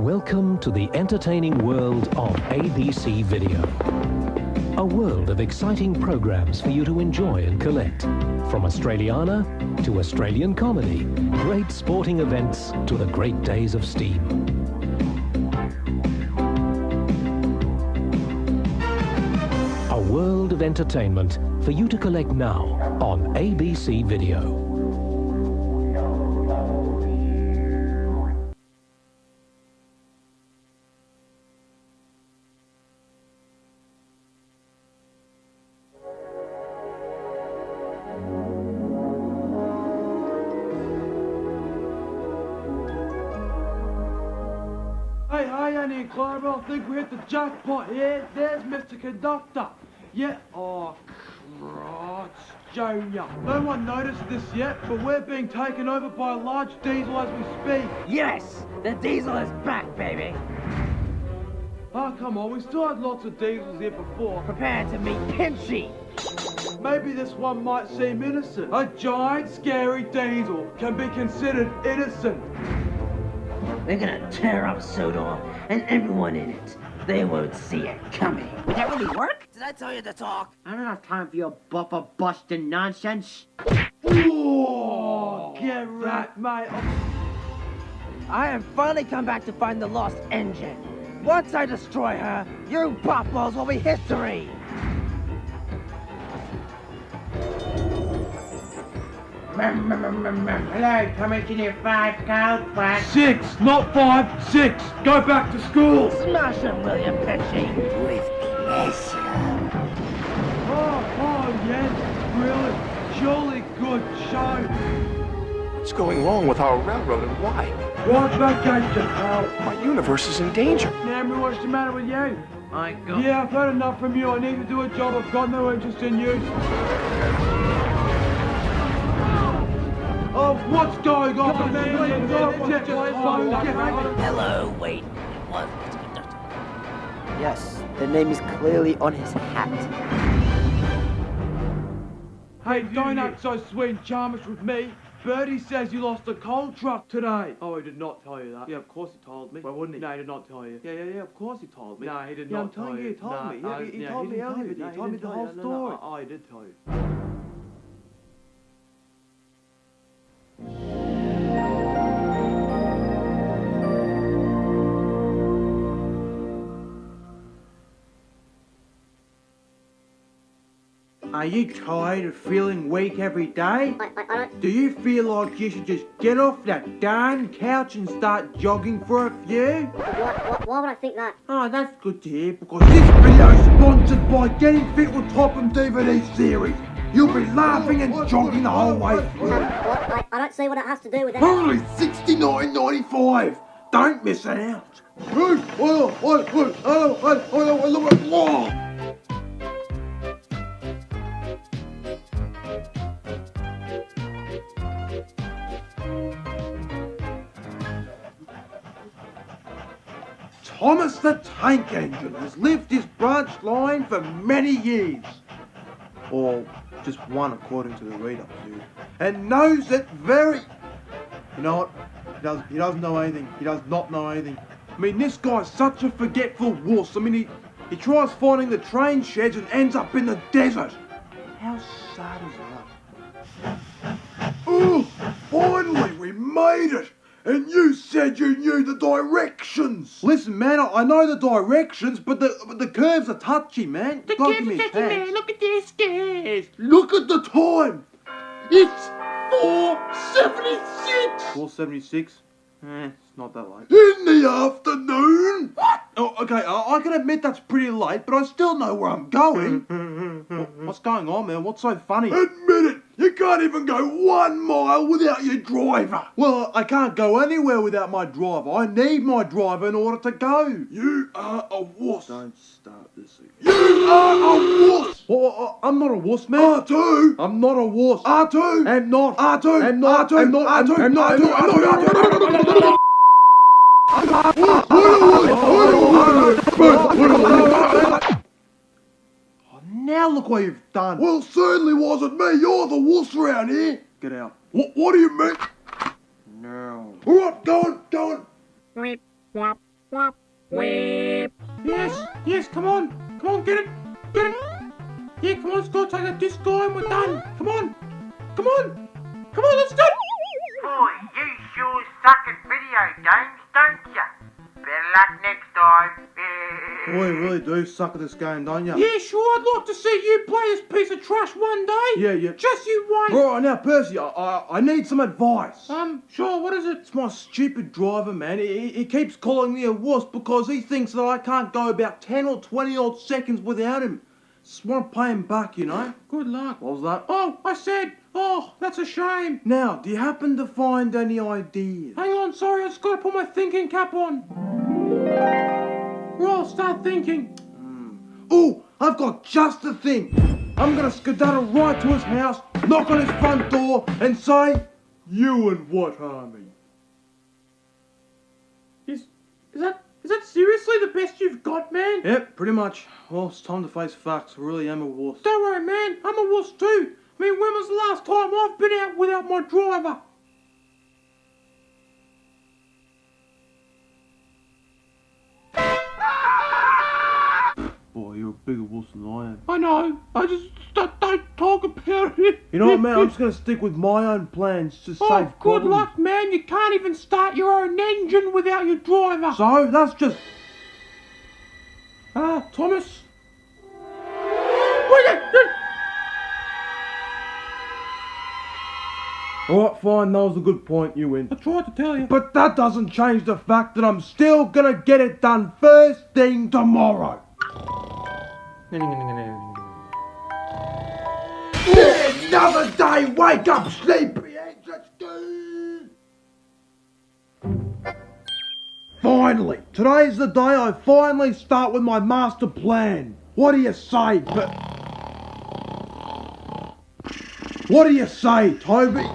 Welcome to the entertaining world of ABC Video. A world of exciting programs for you to enjoy and collect. From Australiana to Australian comedy, great sporting events to the great days of steam. A world of entertainment for you to collect now on ABC Video. Hey, Annie and Clara, I think we hit the jackpot here. There's Mr. Conductor. Yeah, oh, crotch, Junior. No one noticed this yet, but we're being taken over by a large diesel as we speak. Yes, the diesel is back, baby. Oh, come on, we still had lots of diesels here before. Prepare to meet Pinchy. Maybe this one might seem innocent. A giant, scary diesel can be considered innocent. We're gonna tear up Sodor and everyone in it. They won't see it coming. Would that really work? Did I tell you to talk? I don't have time for your buffer busting nonsense. Oh, get right, mate. I have finally come back to find the lost engine. Once I destroy her, you puffballs will be history. Hello, Commissioner 5 Code Black. 6, not 5, 6. Go back to school. Smash him, William Pinchy. With pleasure. Oh, yes, really. Jolly good show. What's going wrong with our railroad and why? Right back at you, pal. My universe is in danger. Namely, what's the matter with you? I got... Yeah, I've had enough from you. I need to do a job. I've got no interest in you. Oh, what's going on, man? Hello, wait. What? Yes, the name is clearly on his hat. Hey, don't act so sweet and charming with me. Bertie says you lost a coal truck today. Oh, he did not tell you that. Yeah, of course he told me. Why wouldn't he? No, he did not tell you. Yeah, of course he told me. No, he did not tell you. I'm telling you, he told me. Yeah, he told me everything. He told me the whole story. Oh, he did tell you. Are you tired of feeling weak every day? Do you feel like you should just get off that darn couch and start jogging for a few? Why would I think that? Oh, that's good to hear, because this video is sponsored by Getting Fit with Topham DVD series. You'll be laughing and jogging the whole way through. I don't see what it has to do with it. Only $69.95. Don't miss out. Thomas the Tank Engine has lived his branch line for many years. Or just one according to the Redub-ed. And knows it very... You know what? He doesn't know anything. He does not know anything. I mean, this guy's such a forgetful wuss. I mean, he tries finding the train sheds and ends up in the desert. How sad is that? Oh, finally we made it! And you said you knew the directions! Listen, man, I know the directions, but the curves are touchy, man. The curves are touchy, man. Look at these stairs. Look at the time! It's 4:76! 4:76? It's not that late. In the afternoon? What? Oh, okay, I can admit that's pretty late, but I still know where I'm going. What's going on, man? What's so funny? Admit it! You can't even go 1 mile without your driver. Well, I can't go anywhere without my driver. I need my driver in order to go. You are a wuss. Don't start this again. You are a wuss. Well, I'm not a wuss, man. R2. I'm not a wuss. R2. I'm not. R2. I'm not. R2. I'm not. R2. I'm not. R2. Now look what you've done. Well, certainly wasn't me. You're the wuss around here. Get out. What do you mean? No. All right, go on. Yes, come on, get it. Yeah, come on, let's go take that disc guy and we're done. Come on, let's go. Boy, you sure suck at video games, don't ya? Better luck next time. Boy, you really do suck at this game, don't you? Yeah, sure, I'd like to see you play this piece of trash one day. Yeah. Just you wait. Right, now, Percy, I need some advice. Sure, what is it? It's my stupid driver, man. He keeps calling me a wuss because he thinks that I can't go about 10 or 20 odd seconds without him. Just want to pay him back, you know? Good luck. What was that? Oh, I said, that's a shame. Now, do you happen to find any ideas? Hang on, sorry, I just got to put my thinking cap on. Right, start thinking. Oh, I've got just the thing. I'm going to skedaddle right to his house, knock on his front door, and say, "You and what, Harmy?" Is that seriously the best you've got, man? Yep, pretty much. Well, it's time to face facts. I really am a wuss. Don't worry, man. I'm a wuss too. I mean, when was the last time I've been out without my driver? Boy, you're a bigger wuss than I am. I know. I just don't talk about it. You know what, man? I'm just going to stick with my own plans to save problems. Good luck, man. You can't even start your own engine without your driver. So, that's just... Thomas? Alright, fine, that was a good point, you win. I tried to tell you. But that doesn't change the fact that I'm still gonna get it done first thing tomorrow. Another day, wake up, sleepyheads, let's do. Finally, today's the day I finally start with my master plan. What do you say, Toby?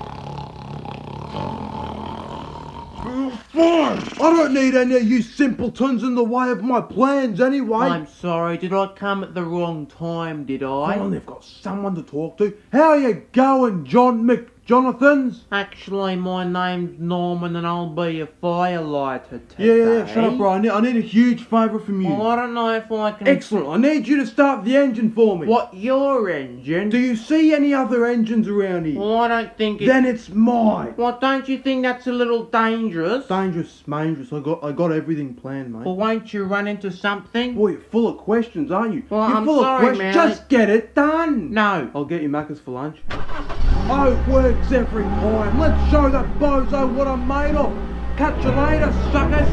Fine! I don't need any of you simpletons in the way of my plans anyway. I'm sorry, did I come at the wrong time, did I? Finally, I've got someone to talk to. How you going, John McJonathans? Actually, my name's Norman and I'll be your firelighter today. Yeah, shut up, bro. I need a huge favour from you. Well, I don't know if I can... Excellent, I need you to start the engine for me. What, your engine? Do you see any other engines around here? Well, I don't think Then it's mine. Well, don't you think that's a little dangerous? Dangerous. I got everything planned, mate. Well, won't you run into something? Boy, you're full of questions, aren't you? Well, you're I'm full sorry, of questions. man. Just get it done. No. I'll get you Macca's for lunch. Oh, it works every time. Let's show that bozo what I'm made of. Catch you later, suckers.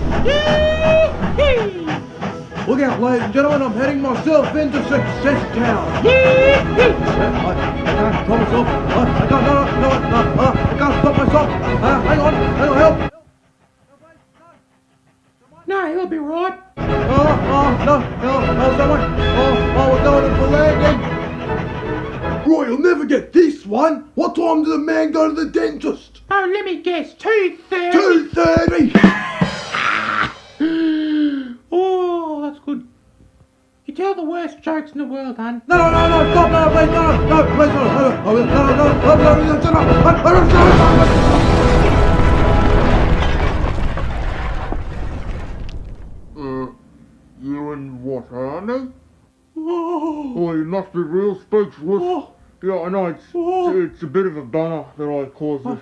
Look out, ladies and gentlemen, I'm heading myself into Success Town. I can't stop myself. I can't stop myself. Hang on, help. No, he'll be right. No, someone. We're going in for landing. Roy, you'll never get this one. What time did the man go to the dentist? Oh, let me guess, 2:30. 2:30. Oh, that's good. You tell the worst jokes in the world, hun. No, stop, no, please, You and what, Arnie? Oh, you must be real speechless. Yeah, I know, it's a bit of a bummer that I caused it.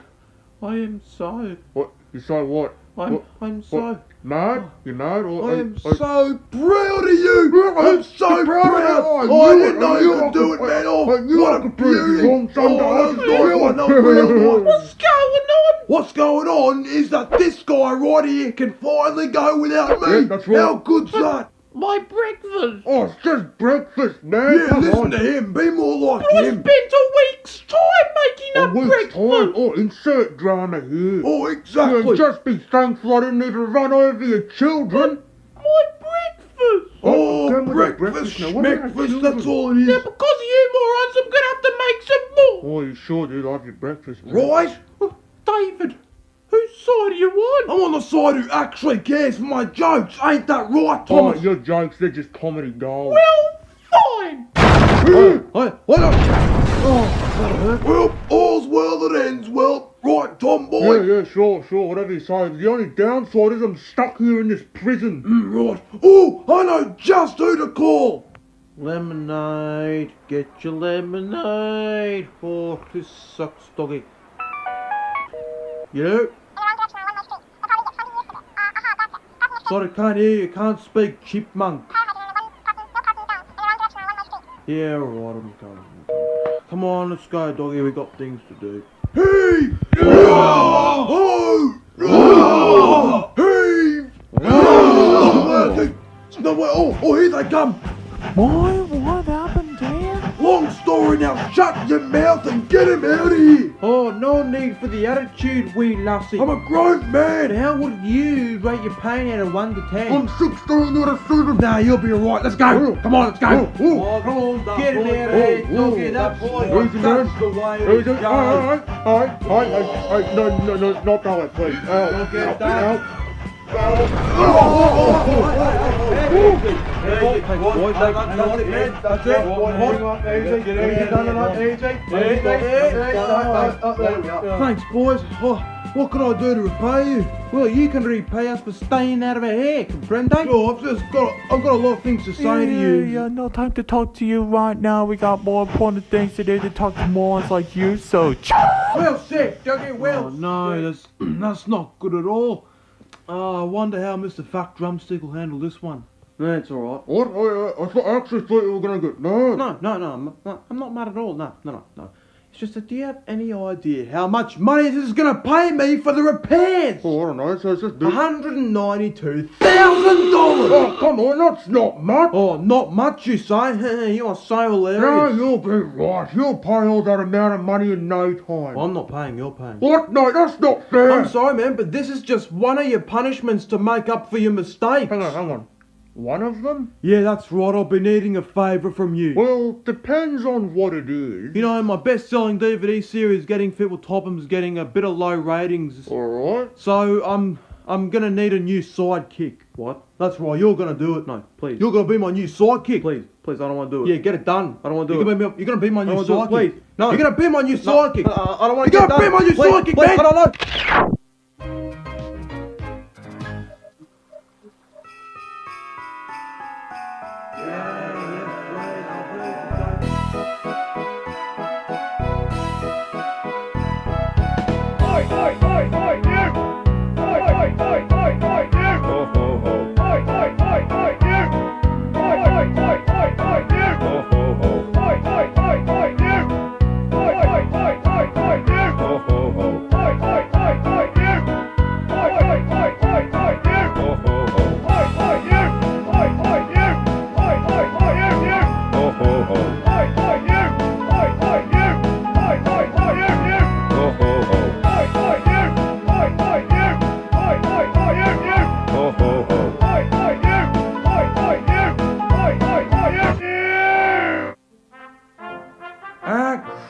I am so... What? You say what? I'm so... Mad? You mad? I am so proud of you! I'm so proud! I didn't know you could do it, man! What a beauty! What's going on? What's going on is that this guy right here can finally go without me! Yeah, that's right. How good's that? My breakfast. Oh, it's just breakfast, man! Yeah, listen to him, be more like I him! spent a week's time making up breakfast. Time? Oh, insert drama here. Oh, exactly! Yeah, just be thankful I didn't need to run over your children. My breakfast. Oh, breakfast, schmeckfast, that's all it is! Yeah, because of you morons, I'm gonna have to make some more. Oh, you sure did love your breakfast, man. Right? David, whose side are you on? I'm on the side who actually cares for my jokes, ain't that right, Oh, Thomas? your jokes, they're just comedy gold. Well, fine. What up? Oh, that'll hurt. Well, all's well that ends well. Right, Tom boy? Yeah. yeah, sure, whatever you say. The only downside is I'm stuck here in this prison. Right. Oh, I know just who to call. Lemonade, get your lemonade. Oh, this sucks, doggy. You? Sorry, can't hear you. Can't speak, chipmunk. Yeah, alright, I'm coming. Come on, let's go, doggy. We got things to do. Hey! Oh! Hey! It's no way. Oh, here they come. Why? What happened, Dan? Long story now. Shut your mouth and get him out of here. Oh, no need for the attitude, wee lassie. I'm a grown man. How would you rate your pain out of 1 to 10? I'm 16, not a 7. Nah, you'll be alright. Let's go. Come on, let's go. Oh, come on, Get him out of here. Doggy, that's Easy, man. the way we Easy. go. Alright. No, not that way, please. Don't get that. Thanks, boys. What can I do to repay you? Well, you can repay us for staying out of our hair, comprende? Oh, I've got a lot of things to say to you. Yeah, no time to talk to you right now. We got more important things to do to talk to morons like you, so... Well said, Dougie, well. Oh, no, that's not good at all. I wonder how Mr. Fat Drumstick will handle this one. That's alright. What? I actually thought you were going to get mad. No, I'm not mad at all. No. It's just that, do you have any idea how much money this is going to pay me for the repairs? Oh, I don't know, so it's just... $192,000! Oh, come on, that's not much. Oh, not much, you say? You are so No, hilarious. you'll be right. You'll pay all that amount of money in no time. Well, I'm not paying, you're paying. What? No, that's not fair. I'm sorry, man, but this is just one of your punishments to make up for your mistakes. Hang on. One of them? Yeah, that's right. I'll be needing a favour from you. Well, depends on what it is. You know, my best-selling DVD series, Getting Fit with Topham, getting a bit of low ratings. Alright. So, I'm gonna need a new sidekick. What? That's right, you're gonna do it. No, please. You're gonna be my new sidekick. Please, I don't wanna do it. Yeah, get it done. I don't wanna do it. You're gonna be my new sidekick. Please. No. You're gonna be my new sidekick. I don't wanna get done. You're gonna be my new sidekick, man! I don't know.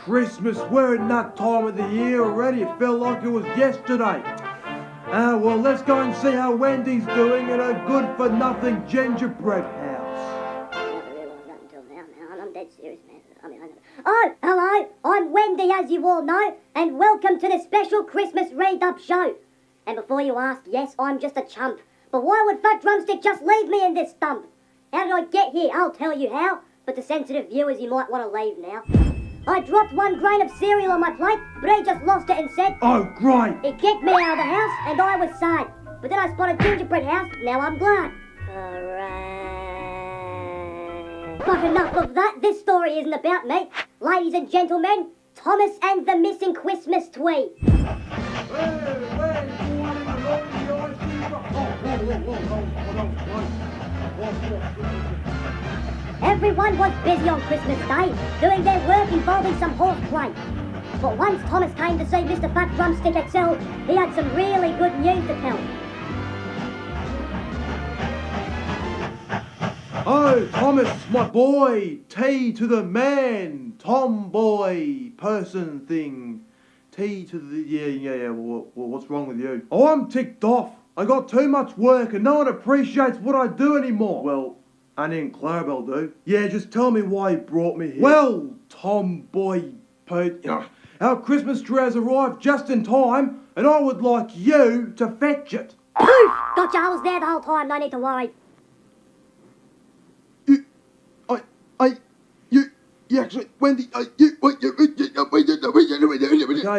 Christmas, we're in that time of the year already. It felt like it was yesterday. Well, let's go and see how Wendy's doing in her good-for-nothing gingerbread house. I didn't realise that until now. I'm dead serious, man. Oh, hello. I'm Wendy, as you all know, and welcome to the special Christmas Redub show. And before you ask, yes, I'm just a chump. But why would Fat Drumstick just leave me in this stump? How did I get here? I'll tell you how. But to sensitive viewers, you might want to leave now. I dropped 1 grain of cereal on my plate, but he just lost it and said, "Oh, great!" He kicked me out of the house, and I was sad. But then I spotted gingerbread house, now I'm glad. Hooray. But enough of that, this story isn't about me. Ladies and gentlemen, Thomas and the Missing Christmas Twee. Everyone was busy on Christmas Day, doing their work involving some horseplay. But once Thomas came to see Mr. Fat Drumstick XL, he had some really good news to tell. Oh, Thomas, my boy, T to the man, tomboy, person thing. T to the... Yeah, well, what's wrong with you? Oh, I'm ticked off. I got too much work and no one appreciates what I do anymore. Well, Annie and Clarabelle do. Yeah, just tell me why you brought me here. Well, tomboy, Our Christmas tree has arrived just in time, and I would like you to fetch it. Poof! Gotcha, I was there the whole time, no need to worry. You actually, Wendy, okay, you're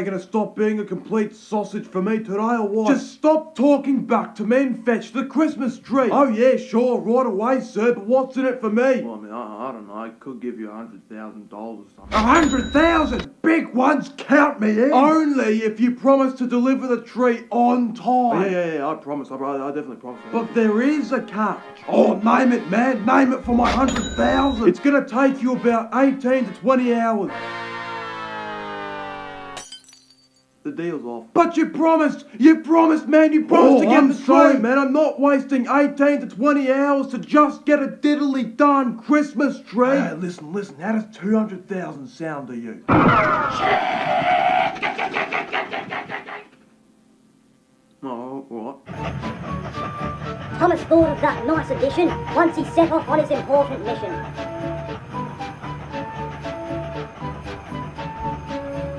gonna stop being a complete sausage for me today or what? Just stop talking back to me and fetch the Christmas tree. Oh yeah, sure, right away, sir, but what's in it for me? Well, I mean, I don't know, I could give you $100,000 or something. 100,000? Big ones, count me in. Only if you promise to deliver the tree on time. Oh, yeah, I promise, I definitely promise. But there is a catch. Oh, name it, man, name it for my 100,000. It's gonna take you about 18 to 20 hours. The deal's off. But you promised, man, you promised to get the tree, man. I'm not wasting 18 to 20 hours to just get a diddly darn Christmas tree. Hey, listen, how does 200,000 sound to you? Oh, what? Thomas thought of that nice addition once he set off on his important mission.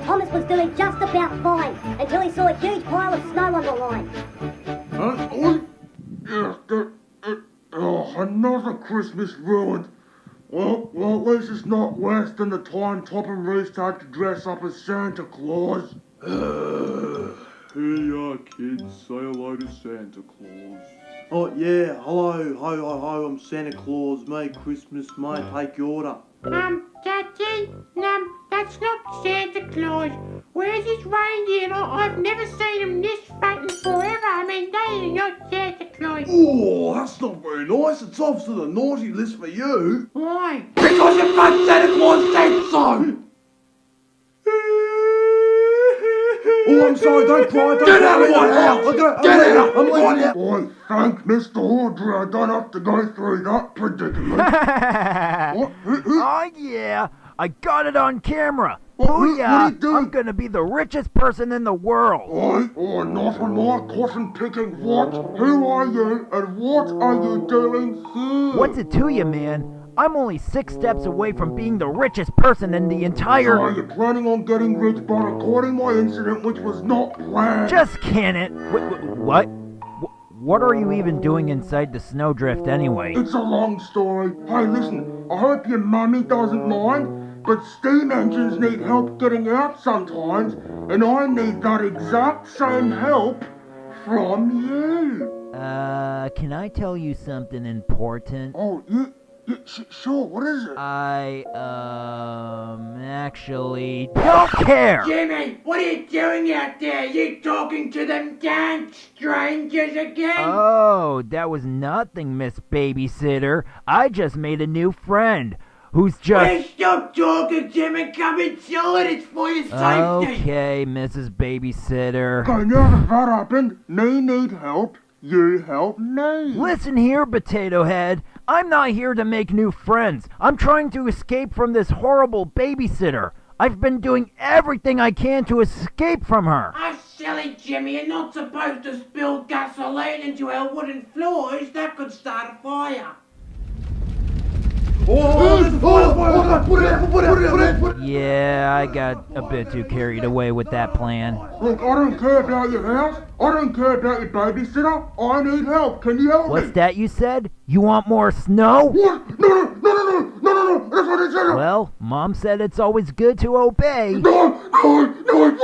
Thomas was doing just about fine until he saw a huge pile of snow on the line. Another Christmas ruined. Well, at least it's not worse than the time Top and Roost had to dress up as Santa Claus. Here you are, kids. Say hello to Santa Claus. Oh, yeah, hello, ho, I'm Santa Claus, Merry Christmas, mate, take your order. Daddy, that's not Santa Claus. Where's his reindeer? I've never seen him this fat and forever. I mean, they are not Santa Claus. Oh, that's not very nice. It's off to the naughty list for you. Why? Because your fat Santa Claus said so! Oh, I'm sorry, don't cry, don't Get cry. out of my house! Get out! I'm leaving now. Why, thank Mr. Audrey, I don't have to go through that predicament. What? Oh yeah, I got it on camera. What Oh are you yeah, doing? I'm gonna be the richest person in the world. Not on my cotton picking what? Who are you and what are you doing here? What's it to you, man? I'm only 6 steps away from being the richest person in the entire... So you're planning on getting rich by recording my incident, which was not planned? Just can it. What? What are you even doing inside the snowdrift anyway? It's a long story. Hey, listen, I hope your mummy doesn't mind, but steam engines need help getting out sometimes, and I need that exact same help from you. Can I tell you something important? Oh, sure, what is it? I, actually don't care! Jimmy, what are you doing out there? You talking to them damn strangers again? Oh, that was nothing, Miss Babysitter. I just made a new friend who's just... Hey, stop talking, Jimmy. Come inside. It's for your safety. Okay, Mrs. Babysitter. Okay, now that that happened, me need help, you help me. Listen here, Potato Head. I'm not here to make new friends. I'm trying to escape from this horrible babysitter. I've been doing everything I can to escape from her. Oh, silly Jimmy, you're not supposed to spill gasoline into our wooden floors. That could start a fire. Yeah, I got a bit too carried away with that plan. Look, I don't care about your house. I don't care about your babysitter. I need help. Can you help me? What's that you said? You want more snow? What? No, that's what I said. Well, Mom said it's always good to obey. No, please, no.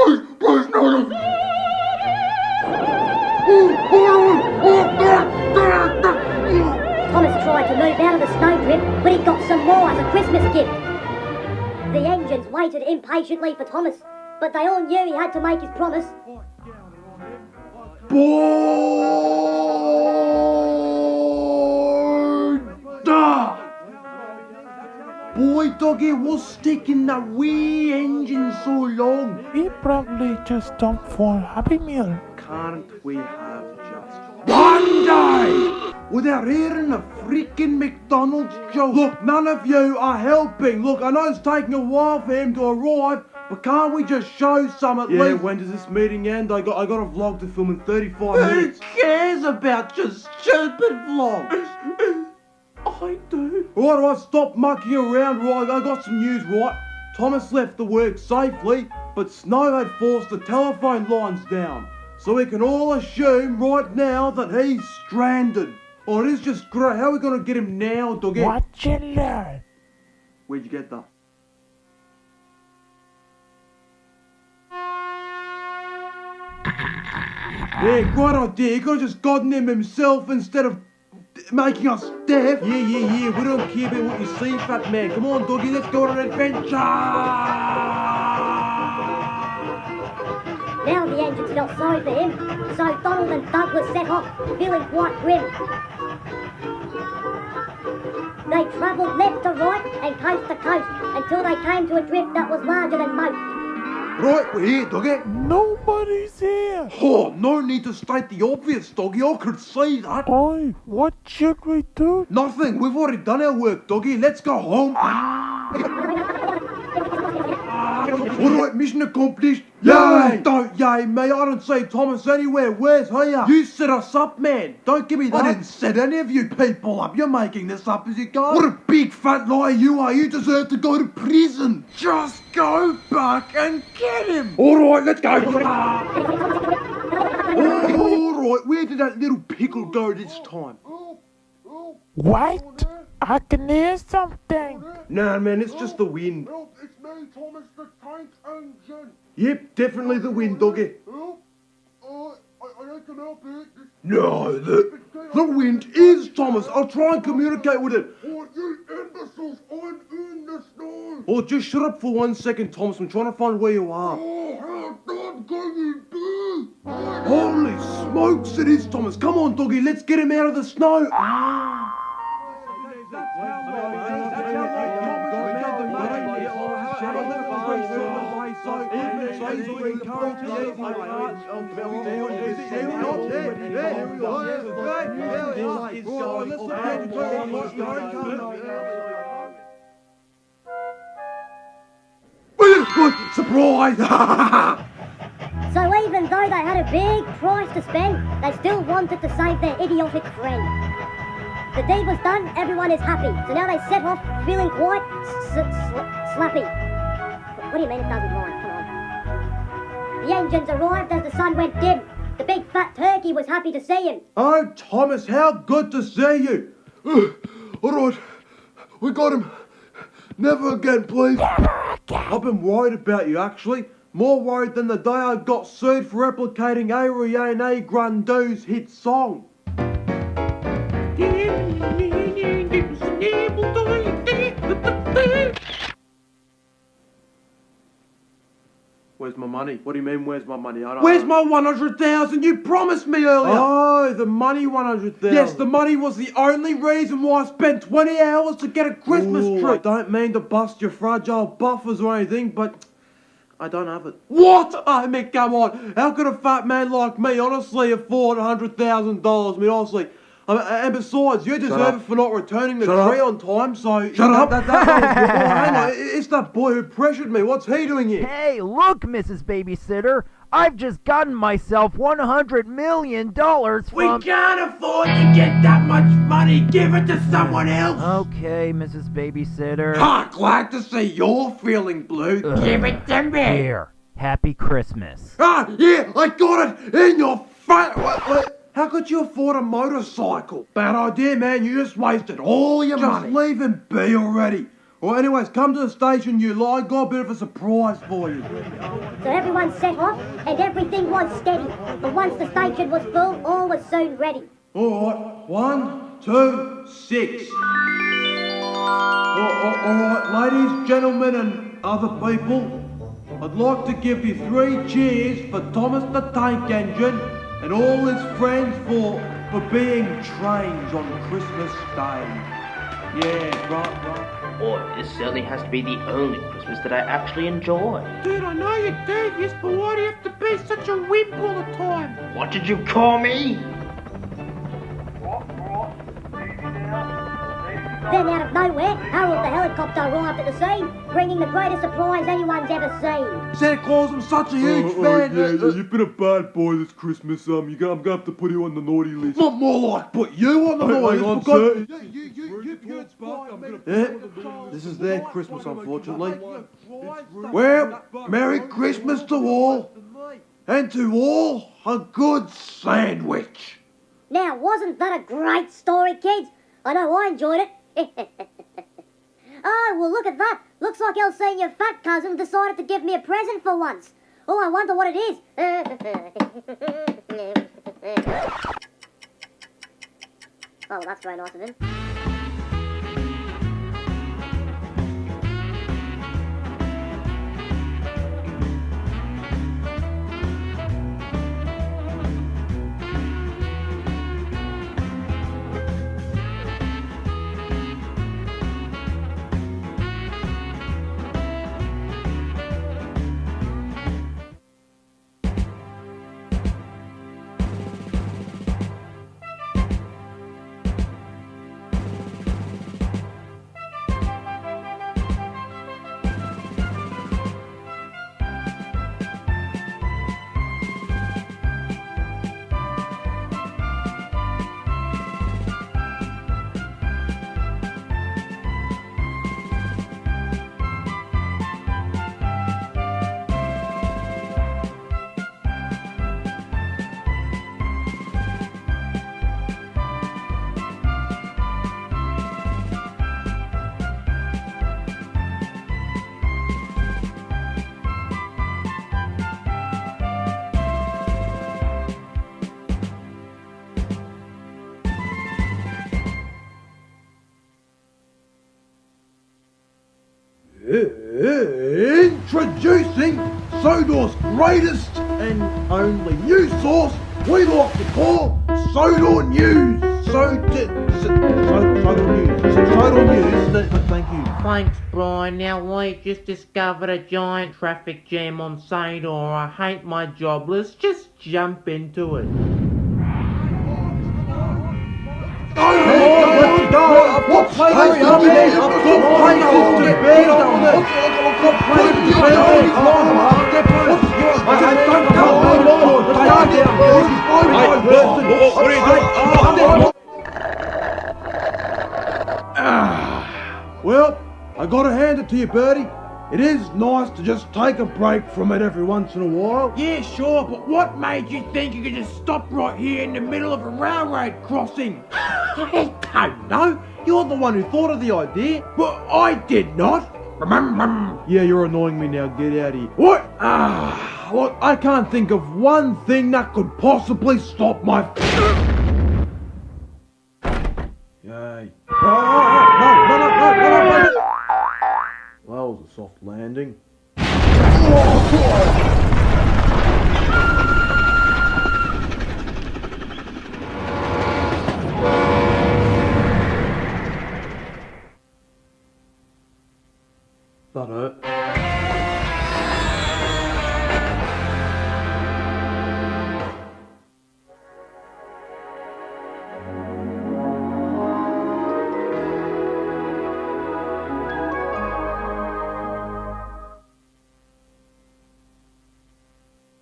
Thomas tried to move out of the snowdrift, but he got some more as a Christmas gift. The engines waited impatiently for Thomas, but they all knew he had to make his promise. Boy, doggy, what's sticking that wee engine so long? We probably just stopped for a Happy Meal. Can't we have just one day without hearing a freaking McDonald's joke? Look, none of you are helping. Look, I know it's taking a while for him to arrive, but can't we just show some at least? Yeah, when does this meeting end? I got a vlog to film in 35 minutes. Who cares about your stupid vlogs? I do. Right, stop mucking around, right? I got some news, right? Thomas left the work safely, but snow had forced the telephone lines down, so we can all assume right now that he's stranded. Oh, it is just great. How are we going to get him now, doggy? Watch and learn. Where'd you get that? Yeah, great idea. He could have just gotten him himself instead of making us deaf. Yeah. We don't care about what you see, fat man. Come on, doggy, let's go on an adventure. Now the engines felt sorry for him, so Donald and Douglas set off, feeling quite grim. They travelled left to right and coast to coast until they came to a drift that was larger than most. Right, we're here, doggy. Nobody's here. Oh, no need to state the obvious, doggy. I could see that. Oi, what should we do? Nothing. We've already done our work, doggy. Let's go home. Alright, mission accomplished. Yay! Don't yay me. I don't see Thomas anywhere. Where's he? You set us up, man. Don't give me that. I didn't set any of you people up. You're making this up as you go. What a big fat liar you are. You deserve to go to prison. Just go back and get him. Alright, let's go. Alright, where did that little pickle go this time? Wait, I can hear something. Nah, man, it's just the wind. Help, it's me, Thomas the Tank Engine. Yep, definitely the wind, doggy. Help? I can help it. No, the wind is Thomas. I'll try and communicate with it. Oh, you imbeciles, I'm in the snow. Oh, just shut up for 1 second, Thomas. I'm trying to find where you are. Oh, how bad can you be? Holy smokes, it is Thomas. Come on, doggy, let's get him out of the snow. Surprise! So even though they had a big price to spend, they still wanted to save their idiotic friend. The deed was done, everyone is happy. So now they set off feeling quite slappy. What do you mean it doesn't rhyme? Come on. The engines arrived as the sun went dim. The big fat turkey was happy to see him. Oh, Thomas, how good to see you. All right, we got him. Never again, please. I've been worried about you, actually. More worried than the day I got sued for replicating Ariana Grande's hit song. Where's my money? What do you mean, where's my money? Where's my 100,000? You promised me earlier. Oh, the money 100,000. Yes, the money was the only reason why I spent 20 hours to get a Christmas tree. I don't mean to bust your fragile buffers or anything, but I don't have it. What? I mean, come on. How could a fat man like me honestly afford $100,000? I mean, honestly. And besides, you deserve it for not returning the tree on time, so... Shut up! Hang on, it's that boy who pressured me. What's he doing here? Hey, look, Mrs. Babysitter. I've just gotten myself $100 million from... We can't afford to get that much money. Give it to someone else. Okay, Mrs. Babysitter. Glad to see you're feeling blue. Give it to me. Here, Happy Christmas. Yeah, I got it in your face. How could you afford a motorcycle? Bad idea, man. You just wasted all your money. Just leave him be already. Well, anyways, come to the station, you lie. Got a bit of a surprise for you. So everyone set off, and everything was steady. But once the station was full, all was soon ready. All right, 1, 2, 6. All right, ladies, gentlemen, and other people, I'd like to give you 3 cheers for Thomas the Tank Engine and all his friends for being trains on Christmas Day. Yeah, right. Boy, this certainly has to be the only Christmas that I actually enjoy. Dude, I know you're devious, but why do you have to be such a wimp all the time? What did you call me? Then out of nowhere, Harold the helicopter arrived at the scene, bringing the greatest surprise anyone's ever seen. Santa Claus, I'm such a huge fan. You've been a bad boy this Christmas. I'm gonna have to put you on the naughty list. Not more like put you on the Hang noise. on, sir. sir. Yeah, this is their Christmas, unfortunately. Well, Merry Christmas to all, and to all a good sandwich. Now, wasn't that a great story, kids? I know I enjoyed it. Oh, well, look at that. Looks like El Senior Fat Cousin decided to give me a present for once. Oh, I wonder what it is. Oh, well, that's very nice of him. Introducing Sodor's greatest and only news source we like to call Sodor News. Sodor News. Thank you. Thanks, Brian. Now, I just discovered a giant traffic jam on Sodor. I hate my job. Let's just jump into it. Well, I gotta hand it to you, Bertie. It is nice to just take a break from it every once in a while. Yeah, sure, but what made you think you could just stop right here in the middle of a railroad crossing? I don't know. You're the one who thought of the idea. But I did not. Yeah, you're annoying me now. Get out of here. What? Look, I can't think of one thing that could possibly stop my... Yay. No. Well, that was a soft landing. That hurt.